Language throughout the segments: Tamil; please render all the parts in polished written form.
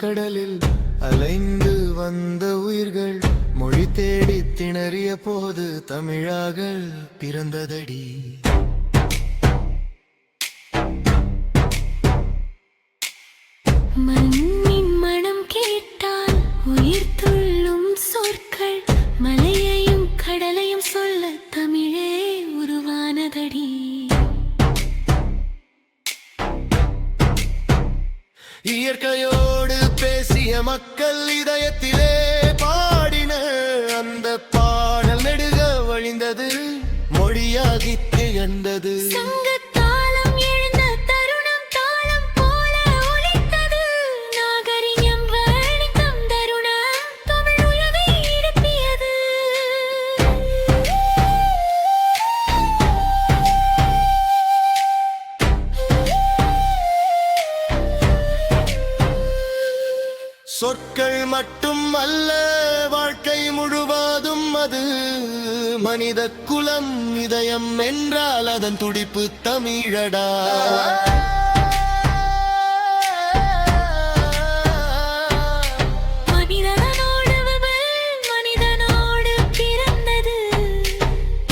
கடலில் அலைந்து வந்த உயிர்கள் மொழி தேடி திணறிய போது தமிழாக பிறந்ததடி. மண்ணின் மனம் கேட்டால் உயிர் துள்ளும் சொற்கள், மலையையும் கடலையும் சொல்ல தமிழே உருவானதடி. இயற்கையோடு பேசிய மக்கள் இதயத்திலே பாடின அந்த பாடல் நெடுக வழிந்தது, மொழியாகி திகழ்ந்தது. சொற்கள் மட்டும் அல்ல, வாழ்க்கை முழுவதும் அது மனித குலம். இதயம் என்றால் அதன் துடிப்பு தமிழடா.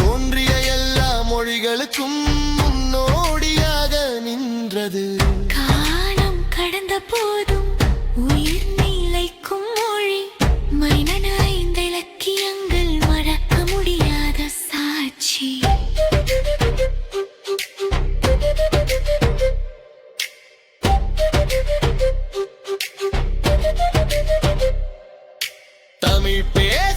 தோன்றிய எல்லா மொழிகளுக்கும் முன்னோடியாக நின்றது. காலம் கடந்த போதும் உயிர் நிலைக்கும் மொழி, மனிதன் 5 இலக்கியங்கள் மறக்க முடியாத சாட்சி. தமிழ் பேச